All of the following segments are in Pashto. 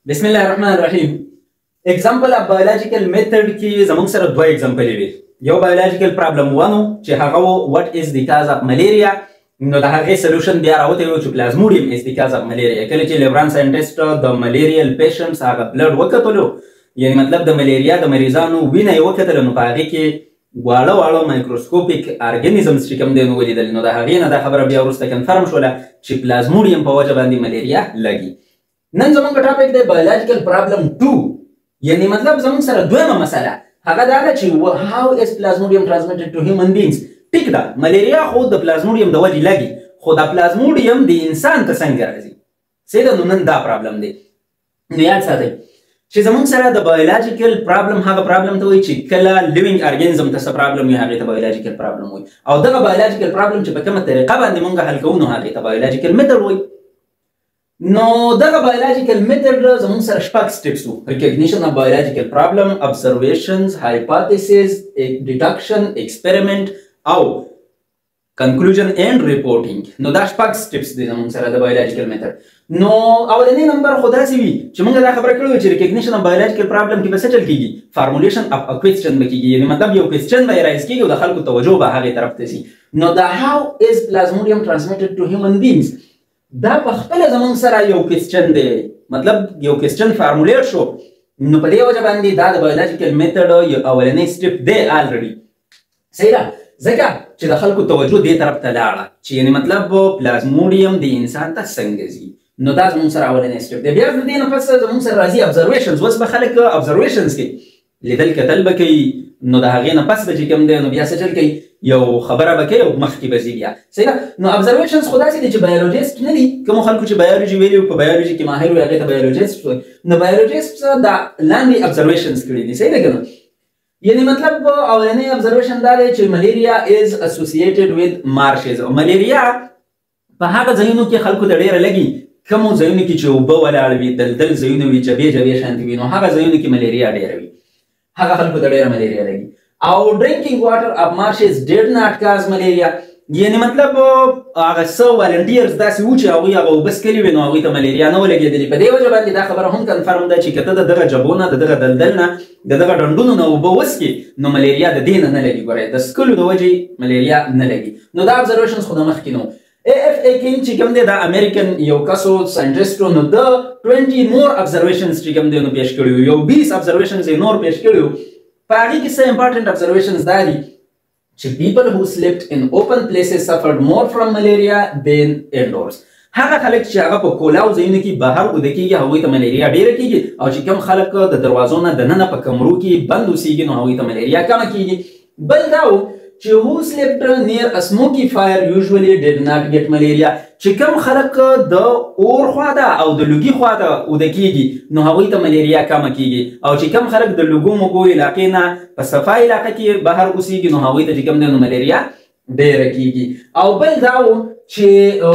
بسم الله الرحمن الرحیم. اگزامپل اف بایولوژیکل میتھډ کې زموږ سره دوه اگزامپل وي. یو بایولوژیکل پرابلم ونو چې هغه وات از د کاز اف ملیریا، نو د هغې سولوشن بیا راوتی و چې پلازموډیم از د کاز اف ملیریا. کله چې لیبران ساینټسټ د ملیریل پیشنټس هغه بلډ وکتلو، یعنی مطلب د ملیریا د مریضانو وینه یې وکتله، نو په هغې کې واړه واړه مایکروسکوپیک ارګانیزمز چې کوم دی نو ولیدل. نو د هغې نه دا خبره بیا وروسته کنفرم شوله چې پلازموډیم په وجه باندې ملیریا لګي. نن زموږ ټاپک دی بایولوژیکل پرابلم 2، یعنی مطلب زموږ سره دویمه مسله هغه دا ده چې هاو از پلازموډیم ټرانسمیټډ ټو هیومن بینګز. ټیک ده، ملیریا خو د پلازموډیم د وجې لګي، خو دا پلازموډیم د انسان ته څنګه راځي؟ سیده نو نن دا پرابلم دی. نو یاد ساتئ چې زموږ سره د بایولوژیکل پرابلم هغه پرابلم ته وایي چې کله لیوینګ ارګانیزم ته څه پرابلم وي هغې ته بایولوژیکل پرابلم وایي، او دغه بایولوژیکل پرابلم چې په کومه طریقه باندې موږ حل کوو نو هغې ته بایولوژیکل میتھډ وایي. نو دغه بایولوژیکل میتھډ زموږ سره شپږ سټیپس وو: ریکګنیشن اف بایولوژیکل پرابلم، ابزرویشنز، هایپوتھیسز، ډیټکشن، ایکسپریمنٹ او کنکلوژن اینڈ ریپورټینګ. نو دا شپږ سټیپس دي زموږ سره د بایولوژیکل میتھډ. نو اولنی نمبر خو داسې وي چې موږ دا خبره کړې وه چې ریکګنیشن اف بایولوژیکل پرابلم کې به څه چل کېږي؟ فارمولیشن اف ا کوېسچن به کېږي، یعنې مطلب یو کوېسچن به یې رایز کېږي او د خلکو توجه به هغې طرف ته ځي. نو دا هاو از پلازموډیم ټرانسمیټډ ټو هیومن بینګز، دا په خپله زموږ سره یو کوېسچن دی، مطلب یو کوېسچن فارمولیټ شو. نو په دې وجه باندې دا د بایولوژیکل میتھډ یو اولنی سټیپ دی الریډي. صحیح ده، ځکه چې د خلکو توجه دې طرف ته لاړه چې یعنې مطلب پلازموډیم د انسان ته څنګه ځي. نو دا زموږ سره اولنی سټیپ دی. بیا د دې نه پس زموږ سره راځي ابزرویشنز. اوس به خلک ابزرویشنز کوي، لیدل کتل به کوي، نو د هغې نه پس به چې کوم دی نو بیا څه چل کوي؟ یو خبره به کوي او مخکې به ځي بیا. صحیح ده. نو ابزرویشنز خو داسې دي چې بایولوژیسټ نه دي، کومو خلکو چې بایولوژي ویلي وو په بایولوژي کې ماهر وي هغې ته بایولوژیسټ وایي. نو بایولوژیسټ دا لاندې ابزرویشنز کړي دي. صحیح ده که نه؟ یعنی مطلب اولنی ابزرویشن دا دی چې ملیریا از اسوسییټډ وذ مارشز. ملیریا په هغه ځایونو کې خلکو ته ډېره لګي، کومو ځایونو کې چې اوبه ولاړ وي، دلدل ځایونه وي، جبې جبې شانتې وي، نو هغه ځایونو کې ملیریا ډېره وي، هغه خلکو ته ډېره ملیریا لګي. او ډرینکینګ واټر اف مارشز ډیډ ناټ کاز ملیریا، یعنی مطلب هغه څه والنټیرز داسې وو چې هغوی هغه اوبه څکلي وي نو هغوی ته ملیریا نه ولګېدلې. په دې وجه باندې دا خبره هم کنفرم ده چې که ته د دغه جبو نه، د دغه دلدل نه، د دغه ډنډونو نه اوبه وڅکې نو ملیریا د دې نه لګي. ګورئ د څکلو د وجې ملیریا نه لګي. نو دا ابزرویشنز خو د مخکې نه وو. AF Akin چې کوم دی دا امریکن یو کسو ساینټسټو، نو د 20 مور ابزرویشنز چې کوم دی نو پیش کړي وو، یو 20 ابزرویشنز یې نور پیش کړي وو. په هغې کې څه امپارټنټ ابزرویشنز دا دي چې people who slept in open places suffered more from malaria than indoors. هغه خلک چې هغه په کولاو ځایونو کې بهر اوده کېږي هغوی ته ملیریا ډېره کېږي، او چې کوم خلک د دروازو نه دننه په کمرو کې بند اوسېږي نو هغوی ته ملیریا کمه کېږي. بل دا و چې who slept near a smoky fire usually did not get malaria. چې کوم خلک د اور خوا ده او د لوګي خوا ده اوده کېږي نو هغوی ته ملیریا کمه کېږي، او چې کوم خلک د لوګو مګو علاقې نه په صفا علاقه کې بهر اوسېږي نو هغوی ته چې کوم دی نو ملیریا ډېره کېږي. او بل دا و چې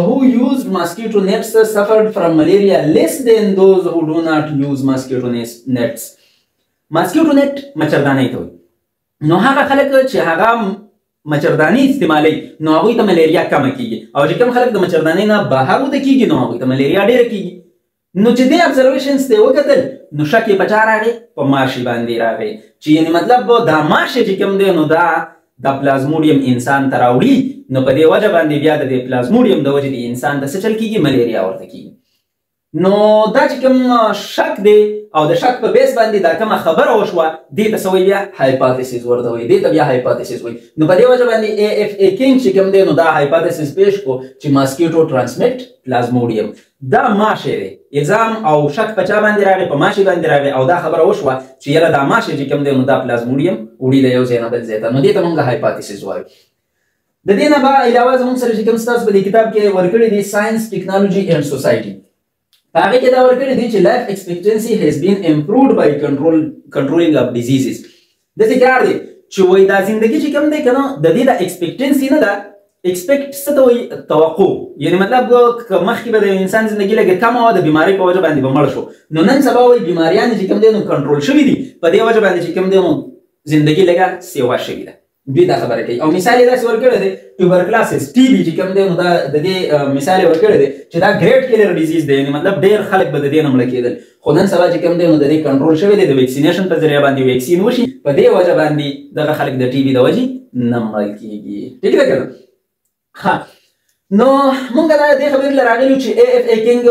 who used mosquito nets suffered from malaria less than those who do not use mosquito nets. mosquito net مچردانۍ ته وایي. نو هغه خلک چې هغه مچرداني استعمالوي نو هغوی ته ملیریا کمه کېږي، او چې کوم خلک د مچردانۍ نه بهر اوده کېږي نو هغوی ته ملیریا ډېره کېږي. نو چې دې ابزرویشنز ته یې وکتل نو شک یې په چا راغی؟ په ماشي باندې راغی، چې یعنې مطلب دا ماشی چې کوم دی نو دا د پلازموډیم انسان ته راوړي، نو په دې وجه باندې بیا د دې پلازموډیم د وجې د انسان ته څه چل کېږي؟ ملیریا ورته کېږي. نو دا چې کوم شک دی او د شک په بیس باندې دا کومه خبره وشوه دې ته څه وایي؟ بیا هایپوتھیسز ورته وایي، دې ته بیا هایپوتھیسز وایي. نو په دې وجه باندې AF Akin چې کوم دی نو دا هایپوتھیسز پیش کړو چې ماسکیټو ټرانسمیټ پلازموډیم. دا ماشی دی، الزام او شک په چا باندې راغی؟ په ماشي باندې راغی، او دا خبره وشوه چې یاره دا ماشی چې کوم دی نو دا پلازموډیم وړي د یو ځای نه بل ځای ته، نو دې ته موږ هایپوتھیسز وایو. د دې نه به علاوه زموږ سره چې کوم ستاسو په دې کتاب کې ورکړي دي ساینس، ټیکنالوجي اینډ سوسایټي، په هغې کې دا ورکړي دي چې life expectancy has been improved by controlling of diseases. داسې کار دی چې وایي دا زندګي چې کوم دی که نه د دې د ایکسپیکټنسي نه ده. ایکسپیکټ څه ته وایي؟ توقع. یعنې مطلب که مخکې به د انسان زندګي لږه کمه وه د بیمارۍ په وجه باندې به مړ شو، نو نن سبا وایي بیماریانې چې کوم دی نو کنټرول شوي دي، په دې وجه باندې چې کوم دی نو زندګي لږه سیوا شوې ده. دوی دا خبره کوي. او مثال یې داسې ورکړی دی ټیوبرکلاسس ټي بي چې کوم دی نو دا د دې مثال یې ورکړی دی چې دا ګریټ کیلر ډیزیز دی، یعنې مطلب ډېر خلک به د دې نه مړه کېدل، خو نن سبا چې کوم دی نو د دې کنټرول شوی دی، د ویکسینیشن په ذریعه باندې ویکسین وشي، په دې وجه باندې دغه خلک د ټي بي د وجې نه مړه کېږي. ټیک ده که نه؟ ښه، نو مونږ دا دې خبرې له راغلي چې AFA کینګ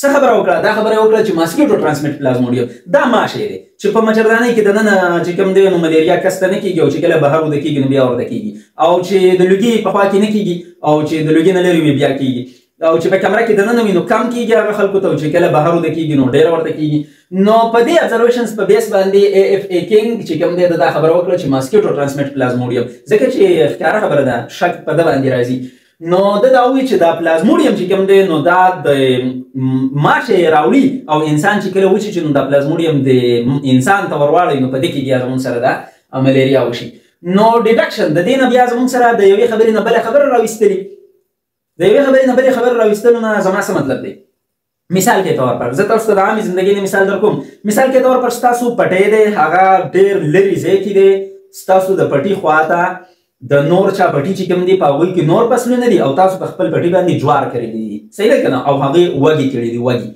څه خبره وکړه؟ دا خبره وکړه چې ماسکیټو ټرانسمیټ پلازموډیم دا ماشی دی چې په مچردانۍ کې دننه چې کوم دی نو ملیریا کس ته نه کېږي، او چې کله بهر ورته کېږي نو بیا ورته کېږي، او چې د لوګي په خوا کې نه کېږي، او چې د لوګي نه لرې وي بیا کېږي، او چې په کمره کې دننه وي نو کم کېږي هغه خلکو ته، او چې کله بهر ورته کېږي نو ډېر ورته کېږي. نو په دې ابزرویشنز په بیس باندې AFA کینګ چې کوم دی دا خبره وکړه چې ماسکیټو ټرانسمیټ پلازموډیم، ځکه چې ښکاره خبره ده شک په ده باندې راځي. نو دا وایي چې دا پلازموډیم چې کوم دی نو دا د ماشه راوړي، او انسان چې کله وچی چې نو دا پلازموډیم د انسان ته ورواړي نو په دې کې بیا زموږ سره دا ملیریا وشي. نو ډیډکشن د دې نه بیا زموږ سره د یوې خبرې نه بله خبره راویستلي، د یوې خبرې نه بلې خبره راویستلو نه زما څه مطلب دی؟ مثال کے طور پر زه تاسو ته د عامې زندګۍ نه مثال در کوم. مثال کے طور پر ستاسو پټی دی، هغه ډېر لرې ځای کې دی، ستاسو د پټي خواته د نور چا پټي چې کوم دی په هغوی کې نور فصلونه دي، او تاسو په خپل پټي باندې جوار کړي دي، صحیح ده که نه؟ او هغې وږي کړي دي وږي.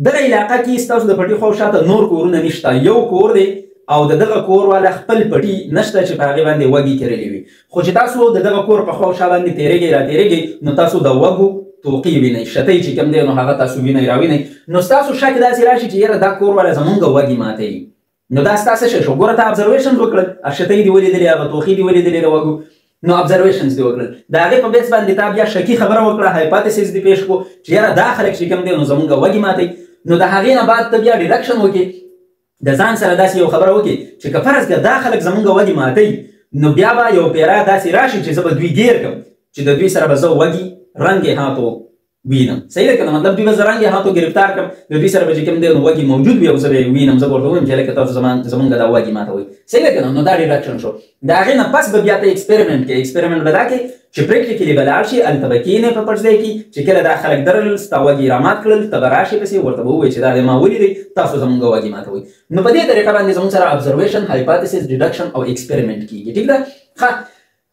دغه علاقه کې ستاسو د پټي خوا شاته نور کورونه نشته، یو کور دی او د دغه کور والا خپل پټي نشته چې په هغې باندې وږي کړلي وي، خو چې تاسو د دغه کور په خوا شا باندې تېرېږئ را تېرېږئ نو تاسو د وږو توقي وینئ، شتی چې کوم دی نو هغه تاسو وینئ راوینئ، نو ستاسو شک داسې راشي چې یاره دا کور والا زمونږ وږي ماتوي. نو دا ستاسو څه شو؟ ګوره ته ابزرویشنز وکړل، شتی دې ولیدلې، هغه توخي دې ولیدلې د وږو، نو ابزرویشنز دې وکړل، د هغې په بیس باندې تا بیا شکي خبره وکړه، هایپاتیسس دې پیش کړو چې یاره دا خلک چې کوم دی نو زمونږ وږي ماتوي. نو د هغې نه بعد ته بیا ډیډکشن وکړې، د ځان سره داسې یو خبره وکړي چې که فرض کړه دا خلک زمونږ وږي ماتوي، نو بیا به یو پیره داسې راشي چې زه به دوی ګیر کړم چې د دوی سره به زه وږي رنګې هاتو وینم، صحیح ده که نه؟ مطلب دوی به زه رنګې هاتو ګرفتار کړم، د دوی سره به چې کوم دی نو وږي موجود وي او زه به یې وینم، زه به ورته ووایم چې لکه تاسو زمونږ دا وږي ماتوئ، صحیح ده که نه؟ نو دا ډیډکشن شو. د هغې نه پس به بیا ته ایکسپریمنټ کوې، ایکسپریمنټ به دا کوې چې پریکټیکلي به لاړ شي، هلته به کښېنې په پټ ځای کې، چې کله دا خلک درلل ستا وږي رامات کړل، ته به راشې پسې ورته به ووایې چې دا دی ما ولیدئ، تاسو زمونږ وږي ماتوئ. نو په دې طریقه باندې زموږ سره ابزرویشن، هایپاتیسس، ډیډکشن او ایکسپریمنټ کېږي. ټیک ده؟ ښه،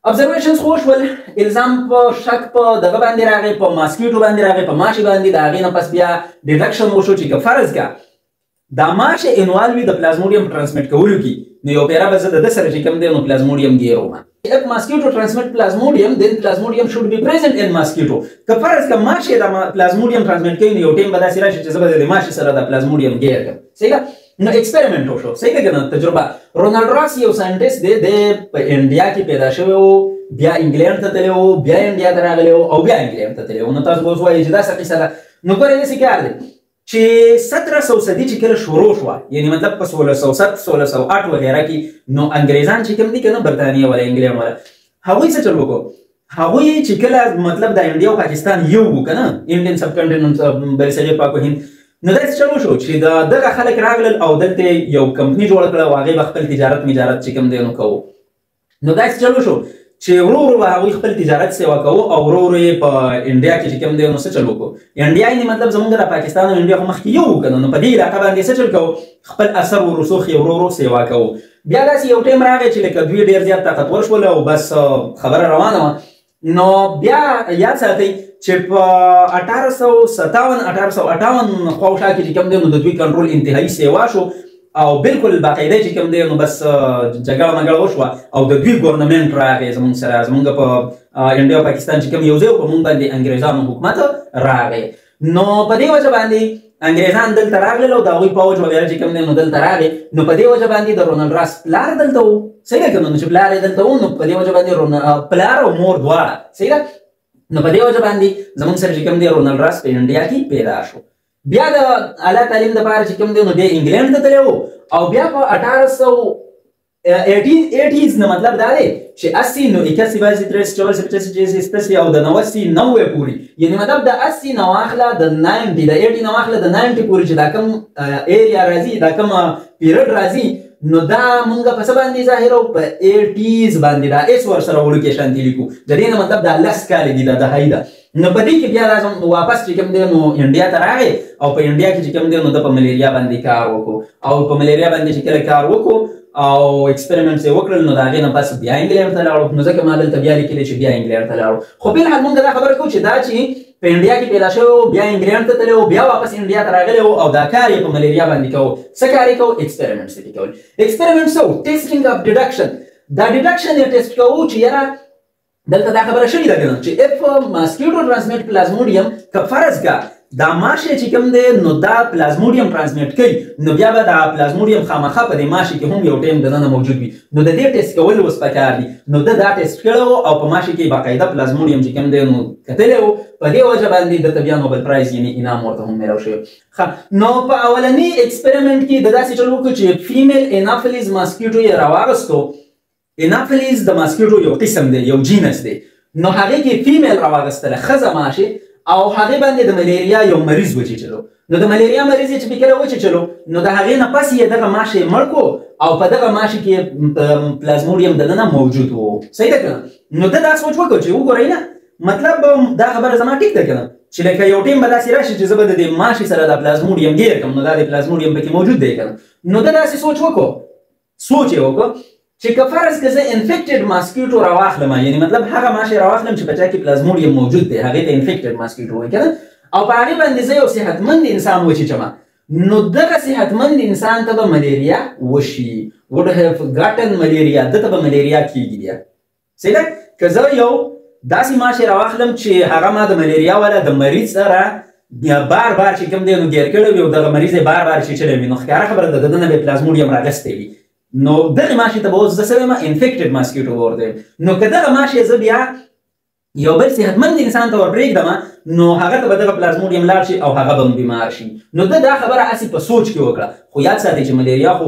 ابزرویشنز خو شول، الزام په شک په دغه باندې راغی، په ماسکیټو باندې راغی، په ماشي باندې، د هغې نه پس بیا ډیډکشن وشو چې که فرض که دا ماشه انوالو وي د پلازموډیم ټرانسمیټ کولو کې، نو یو پیره به زه د ده سره چې کوم دی نو پلازموډیم ګیروم. If mosquito transmit plasmodium, then plasmodium should be present in mosquito. که فرض که ماشه دا پلازموډیم ټرانسمیټ کوي، نو یو ټیم به داسې راشي چې زه به د ماشي سره د پلازموډیم ګیر کړم، صحیح ده؟ نو ایکسپریمنټ وشو، صحیح ده که نه؟ تجربه. رونالډ راس یو ساینټسټ دی، دی په انډیا کې پیدا شوی و، بیا انګلینډ ته تللی و، بیا انډیا ته راغلی و، او بیا انګلینډ ته تللی و. نو تاسو به اوس وایئ چې دا څه قیصه ده؟ نو ګورئ داسې کار دی چې 1700 صدي چې کله شروع شوه، یعنې مطلب په 1607 1608 وغیره کې، نو انګریزان چې کوم دي که نه، برطانیه والا انګلینډ والا، هغوی څه چل وکړو؟ هغوی چې کله مطلب د انډیا او پاکستان یو و که نه، انډین سب کنټیننټ برصغیر پاک و هند، نو داسې چل وشو چې دغه خلک راغلل او دلته یو کمپني جوړه کړه، او هغې به خپل تجارت چې کوم دی نو کوو. نو داسې چل وشو چې ورو ورو به هغوی خپل تجارت سیوا کوو، او ورو ورو یې په انډیا کې چې کوم دی نو څه چل وکړو؟ انډیا یعنې مطلب زموږ د پاکستان او انډیا خو مخکې یو و که نه، نو په دې علاقه باندې څه چل کوو؟ خپل اثر و رسوخ یې ورو ورو سیوا کوو. بیا داسې یو ټایم راغی چې لکه دوی ډېر زیات طاقتور شول او بس خبره روانه وه. نو بیا یاد ساتئ چې په 1857 خواوشا کې چې کوم دی نو د دوی کنټرول انتهایي سیوا شو، او بالکل باقاعده چې کوم دی نو بس جګړه مګړه وشوه، او د دوی ګورنمنټ راغی زموږ سره، زموږ په انډیا او پاکستان چې کوم یو ځای و، په موږ باندې انګریزانو حکومت راغی. نو په دې وجه باندې انګریزان دلته راغلل، او د هغوی پوځ وغیره چې کوم دی نو دلته راغی. نو په دې وجه باندې د رونالډ راس پلار دلته و، صحیح ده که نه؟ نو چې پلار یې دلته و، نو په دې وجه باندې پلار او مور دواړه، صحیح ده؟ نو په دې وجه باندې زموږ سره چې کوم دی رونالډ راس په انډیا کې پیدا شو. بیا د اعلی تعلیم دپاره چې کوم دی نو بیا انګلینډ ته تللی و، او بیا په 1880 نه مطلب دا دی چې 80 نو 81 82 83 84 85 86 او د 90 90 پورې، یعنې مطلب د 80 نه واخله د 90 د 80 نه واخله د 90 پورې چې دا کوم ایریا راځي، دا کوم پیریډ راځي، نو دا مونږ په څه باندې ظاهرو؟ په 80s باندې دا ایس ورسره وړوکې شانتي لیکو، د دې نه مطلب دا 10 کالې دي، دا دهایي ده. نو په دې کې بیا لازم واپس چې کوم دی نو انډیا ته راغی، او په انډیا کې چې کوم دی نو د په ملیریا باندې کار وکړو، او په ملیریا باندې چې کله کار وکړو او ایکسپریمنټس یې وکړل نو د هغې نه پس بیا انګلینډ ته لاړو. نو ځکه ما دلته بیا لیکلي چې بیا انګلینډ ته لاړو. خو بلحال موږ دا خبره کوو چې دا چې په انډیا کې پیدا شوی و بیا انګلینډ ته تللی و بیا واپس انډیا ته راغلی و او دا کار یې په ملیریا باندې کوو. څه کار یې کوو؟ ایکسپریمنټس یې کول. ایکسپریمنټس څه و؟ ټیسټینګ اف ډیډکشن. دا ډیډکشن یې ټیسټ کوو چې یاره دلته دا خبره شوې ده که نه چې اف ماسکیټو ټرانسمیټ پلازموډیم که فرض کا دا ماشی چې کوم دی نو دا پلازموډیم ټرانسمیټ کوي نو بیا به دا پلازموډیم خامخا په دې ماشي کې هم یو ټایم دننه موجود وي. نو د دې ټیسټ کول اوس پکار دي. نو ده دا ټیسټ کړی و او په ماشي کې باقاعده پلازموډیم چې کوم دی نو کتلی و. په دې وجه باندې دته بیا نوبل پرایز یعنې انعام ورته هم میلاو شوی. نو په اولني ایکسپریمنټ کې د داسې چل وکړو چې فیمیل انافلیز ماسکیټو یې راواغستو. انافلیز د ماسکیټو یو قسم دی، یو جینس دی. نو هغې کې فیمیل راواغستله ښځه ماشي او هغې باندې د ملیریا یو مریض وچیچلو. نو د ملیریا مریض یې چې پکې راوچیچلو نو د هغې نه پس یې دغه ماشی مړ کړو او په دغه ماشی کې پلازموډیم دننه موجود و. صحیح ده که نه؟ نو ده دا سوچ وکړو چې وګورئ نه مطلب دا خبره زما ټیک ده که نه چې لکه یو ټیم به داسې راشي چې زه به د دې ماشي سره دا پلازموډیم ګیر کړم نو دا د پلازموډیم پکې موجود دی که نه. نو ده داسې سوچ یې وکړو چې که فرض که زه انفیکټډ ماسکیټو راواخلم یعنې مطلب هغه ماشی راواخلم چې په چا کې پلازموډیم موجود دی هغې ته انفیکټډ ماسکیټو وایي که نه او په هغې باندې زه یو صحتمند انسان وچیچم نو دغه صحتمند انسان ته به ملیریا وشي. would have gotten ملیریا. ده ته به ملیریا کېږي بیا. صحیح ده؟ که زه یو داسې ماشی راواخلم چې هغه ما د ملیریا والا د مریض سره بار بار چې کوم دی نو ګیر کړی وي او دغه مریض یې بار بار چیچلی وي نو ښکاره خبره ده د ده نه به پلازموډیم راغستی وي. نو دغه ماشی ته به اوس زه څه وایم انفیکټډ ماسکیټو ورته وایم. نو که دغه ماشی زه بیا یو بل صحتمند انسان ته ور پرېږدم نو هغه ته به دغه پلازموډیم لاړ شي او هغه به هم بیمار شي. نو ده دا خبره هسې په سوچ کې وکړه. خو یاد ساتئ چې ملیریا خو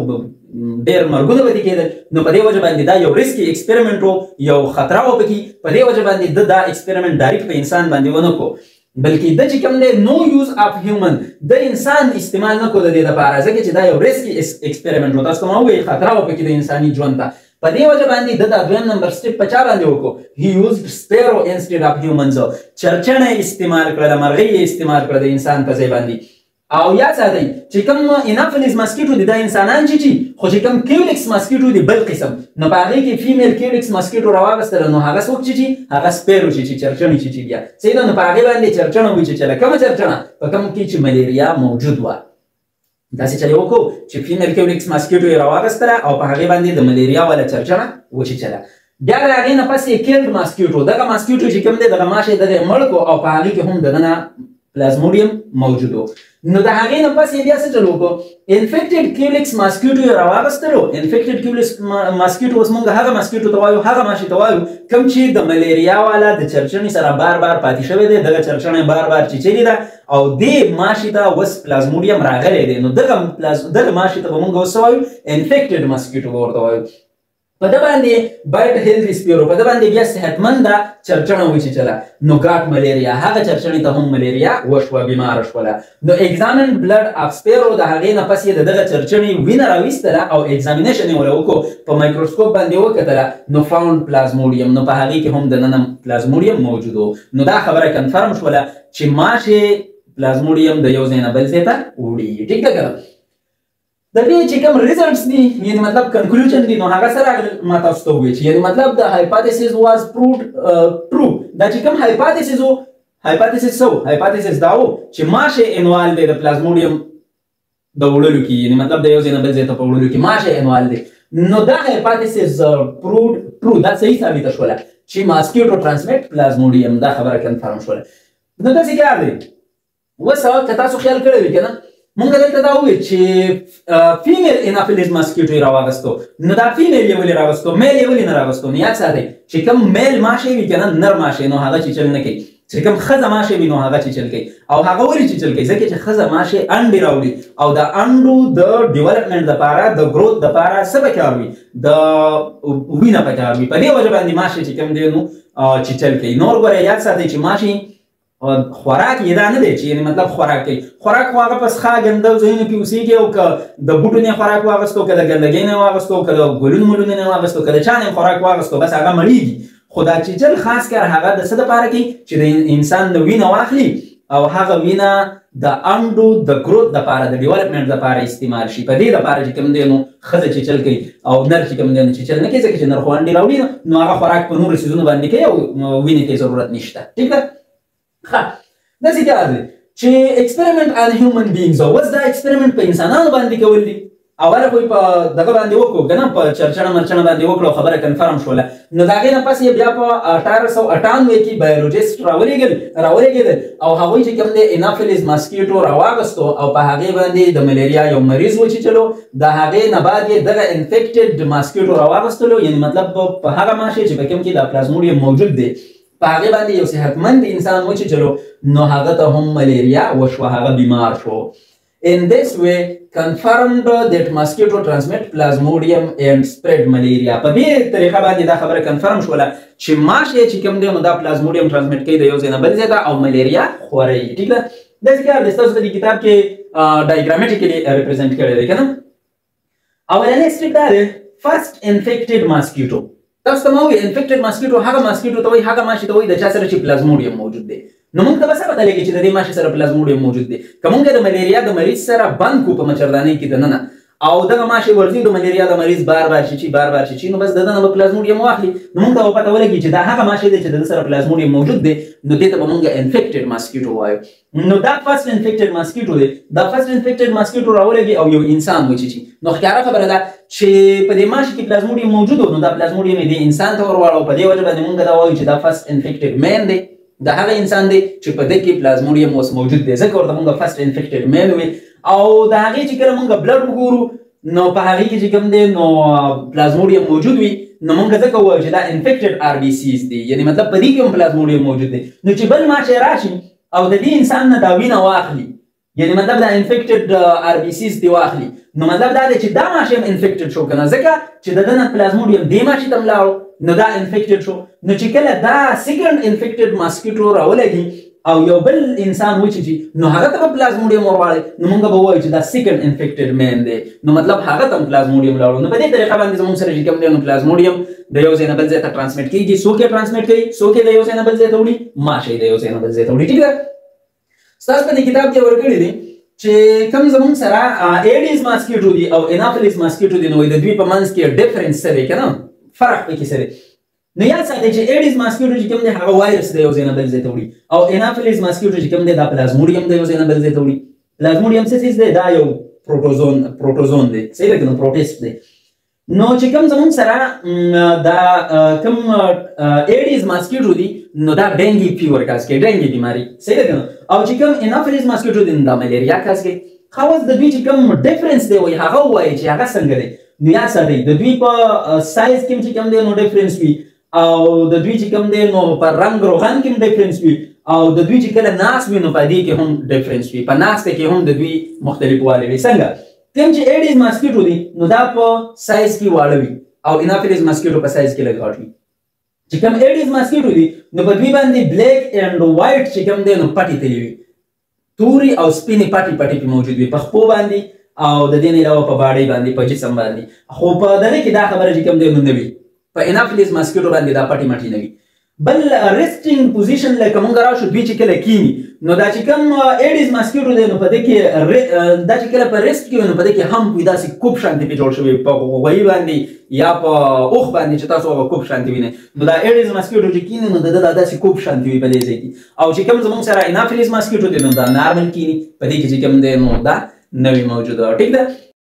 ډېر مرګونه به دې کېدل. نو په دې وجه باندې دا یو ریسکي ایکسپریمنټ و، یو خطره و پکې. په دې وجه باندې ده دا ایکسپریمنټ ډایرکټ په انسان باندې ونه کړو بلکې ده چې کوم دی نو یوز اف هیومن د انسان استعمال نه کړو د دې دپاره ځکه چې دا یو ریسکي ایکسپریمنټ و. تاسو ته ما وویل خطره و پکې د انساني ژوند ته. په دې وجه باندې ده دا دویم نمبر سټیپ په چا باندې وکړو؟ هی یوزډ سپیرو انسټیډ اف هیومنز. چرچڼه یې استعمال کړله، مرغۍ یې استعمال کړه د انسان په ځای باندې. او یاد ساتئ چې کوم انافلیز ماسکیټو دي دا انسانان چیچي خو چې کوم کیولیکس ماسکیټو دي بل قسم نو په هغې کې فیمیل کیولیکس ماسکیټو راواغستله نو هغه څوک چیچي؟ هغه سپیرو چیچي، چرچڼې چیچي بیا. صحیح ده؟ نو په هغې باندې چرچڼه وچیچله. کومه چرچڼه؟ په کوم کې چې ملیریا موجود وه. داسې چل یې وکړو چې فیمیل کیولیکس ماسکیټو یې راواغستله او په هغې باندې د ملیریا والا چرچڼه وچیچله. بیا د هغې نه پس یې کیلډ ماسکیټو دغه ماسکیټو چې کوم دی دغه ماشی دغه یې مړ کړو او په هغې کې هم دننه پلازموډیم موجود و. نو د هغې نه پس یې بیا څه چل وکړو؟ انفیکټډ کیولیکس ماسکیټو یې راواغستلو. انفیکټډ کیولیکس ماسکیټو اوس موږ هغه ماسکیټو ته وایو، هغه ماشي ته وایو کوم چې د ملیریا والا د چرچڼې سره بار بار پاتې شوی دی. دغه چرچڼه یې بار بار چیچلې ده او دې ماشي ته اوس پلازموډیم راغلی دی. نو دغه ماشي ته به موږ اوس څه وایو؟ انفیکټډ ماسکیټو به ورته وایو. په ده باندې بایټ هیلدي سپیرو په ده باندې بیا صحتمنده چرچڼه وچیچله نو ګاټ ملیریا. هغه چرچڼې ته هم ملیریا وشوه، بیماره شوله. نو ایگزامن بلډ اف سپیرو د هغې نه پس یې د دغه چرچڼې وینه راویستله او ایگزامینیشن یې وله وکړو، په مایکروسکوپ باندې وکتله نو فاوند پلازموډیم. نو په هغې کې هم دننه پلازموډیم موجود و. نو دا خبره کنفرم شوله چې ماشی پلازموډیم د یو ځای نه بل ځای ته وړي. ټیک ده که نه؟ د دې چې کوم ریزلټس دي یعنې مطلب کنکلوژن دي نو هغه څه راغلل ما تاسو ته وویل چې یعنې مطلب د هایپاتیسس واز پرووډ ټرو. دا چې کوم هایپاتیسس و هایپاتیسس څه و؟ هایپاتیسس دا و چې ماشی انوالو دی د پلازموډیم د وړلو کې یعنې مطلب د یو ځای نه بل ځای ته په وړلو کې ماشی انوالو دی. نو دا هایپاتیسس پرووډ ټرو. دا صحیح ثابته شوله چې ماسکیټو ټرانسمیټ پلازموډیم. دا خبره کنفرم شوله. نو داسې کار دی. اوس که تاسو خیال کړی وي که نه مونږ دلته دا وویل چې فیمیل انافلیز ماسکیټو یې راواغستو. نو دا فیمیل یې ولې راوستو؟ میل یې ولې نه راوستو؟ نو یاد ساتئ چې کوم میل ماشی وي که نه نر ماشی نو هغه چیچل نه کوي. چې کوم ښځه ماشی وي نو هغه چیچل کوي. او هغه ولې چیچل کوي؟ ځکه چې ښځه ماشی انډې راوړي او د انډو د ډیولپمنټ دپاره د گروت دپاره څه پکار وي؟ د وینه پکار وي. په دې وجه باندې ماشی چې کوم دی نو چیچل کوي. نور ګوره یاد ساتئ چې ماشی خوراک یې دا نه دی چې یعنې مطلب خوراک کوي. خوراک خو هغه په څښا ګنده ځایونو کې اوسېږي او که د بوټو نه خوراک واغستو، که د ګندګۍ نه واغستو، که د ګلونو ملونو نه واغستو، که د چا نه خوراک واغستو بس هغه مړېږي. خو دا چیچل خاص کار هغه د څه دپاره کوي چې د انسان د وینه واخلي او هغه وینه د انډو د گروث لپاره د ډیولپمنٹ لپاره استعمال شي. په دې لپاره چې کوم دی نو ښځه چې چل کوي او نر چې کوم دی نو چې چل نه کوي ځکه چې نر خو انډې راوړي نو هغه خوراک په نورو څیزونو باندې کوي او وینې ته ضرورت نشته. ټیک ده. ښه داسې کار دی چې ایکسپریمنټ آن هیومن بینګز او اوس دا ایکسپریمنټ په انسانانو باندې کول دي. اوله خو یې په دغه باندې وکړو که نه په چرچڼه مرچڼه باندې وکړو خبره کنفرم شوله. نو د هغې نه پس یې بیا په 1898 کې بایولوژیسټ راولېږېدل او هغوی چې کوم دی انافیلیز ماسکیټو راواغستو او په هغې باندې د ملیریا یو مریض وچیچلو. د هغې نه بعد یې دغه انفیکټډ ماسکیټو راواغستلو، یعنې مطلب په هغه ماشي چې په کوم کې دا پلازموډیم موجود دی په هغې باندې یو صحتمند انسان وچیچلو نو هغه ته هم ملیریا وشوه، هغه بیمار شو. In this way, confirmed that mosquito transmit plasmodium and spread malaria. په دې طریقه باندې دا خبره کنفرم شوله چې ماشي چې کوم دی نو دا پلازموډیم ترانسمیټ کوي د یو ځای نه بل ځای ته او ملیریا خوري. ټیک ده. داسې کار دی ستاسو په دې کتاب کې ډایګرامیټیکلي ریپرزینټ کړی دی که نه. اولنی سټیپ دا دی فرست انفیکټډ ماسکیټو. تاسو ته ما وویل انفیکټډ ماسکیټو هغه ماسکیټو ته وایي هغه ماشي ته وایي د چا سره چې پلازموډیم موجود دی. نو موږ ته به څه پته لګي چې د دې ماشي سره پلازموډیم موجود دی. که موږ د ملیریا د مریض سره بند کړو په مچردانۍ کې دننه او دغه ماشي ورځي د ملیریا د مریض بار بار شي نو بس د دننه به پلازموډیم واخلي. نو موږ ته به پته ولګي چې دا هغه ماشي دی چې د ده سره پلازموډیم موجود دی نو دې ته به موږ انفیکټډ ماسکیټو وایو. نو دا فرست انفیکټډ ماسکیټو دی. دا فرست انفیکټډ ماسکیټو راولګي او یو انسان وچیچي. نو ښکاره خبره ده چې په دې ماشي کې پلازموډیم موجود و نو دا پلازموډیم یې دې انسان ته ورواړو. په دې وجه باندې موږ دا وایو چې دا فرست انفیکټډ مین دی. دا هغه انسان دی چې په دې کې پلازموډیم اوس موجود دی ځکه ورته موږ فرست انفیکټډ مین وي. او د هغې چې کله موږ بلډ وګورو نو په هغې کې چې کوم دی نو پلازموډیم موجود وي نو موږ ځکه ووایو چې دا انفیکټډ آر بي سیز دی، یعنې مطلب په دې کې هم پلازموډیم موجود دی. نو چې بل ماشی راشي او د دې انسان نه دا وینه واخلي یعنې مطلب دا انفیکټډ آر بي سیز دی واخلي نو مطلب دا دی چې دا ماشی هم انفیکټډ شو که نه ځکه چې د ده نه پلازموډیم دې ماشي ته لاړو نو دا انفیکټډ شو. نو چې کله دا سیکنډ انفیکټډ ماسکیټو راولګي او یو بل انسان وچیچي نو هغه ته به پلازموډیم ورواړي نو موږ به ووایو چې دا سیکنډ انفیکټډ مین دی. نو مطلب هغه ته هم پلازموډیم لاړو. نو په دې طریقه باندې زموږ سره چې کوم دی نو پلازموډیم د یو ځای نه بل ځای ته ټرانسمیټ کېږي. څوک یې ټرانسمیټ کوي؟ څوک یې د یو ځای نه بل ځای ته وړي؟ ماشی د یو ځای نه بل ځای ته وړي. ټیک ده. ستاسو په دې کتاب کې ورکړي دي چې کوم زموږ سره ایډیز ماسکیټو دي او انافیلیز ماسکیټو دي نو د دوی په منځ کې ډیفرنس څه دی که نه فرق پکې څه دی. نو یاد ساتئ چې ایډیز ماسکیټو چې کوم دی هغه وایرس د یو ځای نه بل ځای ته وړي او انافیلیز ماسکیټو چې کوم دی دا پلازموډیم د یو ځای نه بل ځای ته وړي. پلازموډیم څه څیز دی؟ دا یو پروټوزون دی. صحیح ده که نه؟ پروټیسټ دی. نو چې کوم زموږ سره دا کوم ایډیز ماسکیټو دي نو دا ډینګي فیور کاز کوي، ډینګي بیماري. صحیح ده که نه؟ او چې کوم انافیلیز ماسکیټو دي نو دا ملیریا کاز کوي. خو اوس د دوی چې کوم ډیفرنس دی وایي هغه ووایي چې هغه څنګه دی. نو یاد ساتئ د دوی په سایز کې چې کوم دی نو ډیفرنس وي او د دوی چې کوم دی نو په رنګ روغن کې هم ډیفرنس وي او د دوی چې کله ناست وي نو په دې کې هم ډیفرنس وي. په ناسته کې هم د دوی مختلف والی وي. څنګه؟ کوم چې ایډیز ماسکیټو دي نو دا په سایز کې واړه وي او انافیلیز ماسکیټو په سایز کې لږ غټ وي. چې کوم ایډیز ماسکیټو دي نو په دوی باندې بلیک اینډ وایټ چې کوم دی نو پټې تللې وي، تورې او سپینې پټې پټې موجود وي په خپو باندې او د دې نه علاوه په باډۍ باندې په جسم باندې. خو په دغه کې دا خبره چې کوم دی نو نه وي. په انافیلیز ماسکیټو باندې دا پټې مټې نه وي. بل ریسټینګ پوزیشن لکه موږ راشو دوی چې کله کینی نو دا چې کوم ایډیز ماسکیټو دی نو په دې کې دا چې کله په ریسټ کې نو په دې کې هم داسې کوب شانتې پې جوړ شوی په غوږۍ باندې یا په اوښ باندې چې تاسو هغه کوب شانتې وینئ نو دا ایډیز ماسکیټو چې کینی نو د ده دا داسې کوب شانتې وي په دې ځای کې. او چې کوم زموږ سره انافیلیز ماسکیټو دی نو دا نارمل کینی په دې کې چې کوم دی نو دا نه وي موجوده. ټیک ده.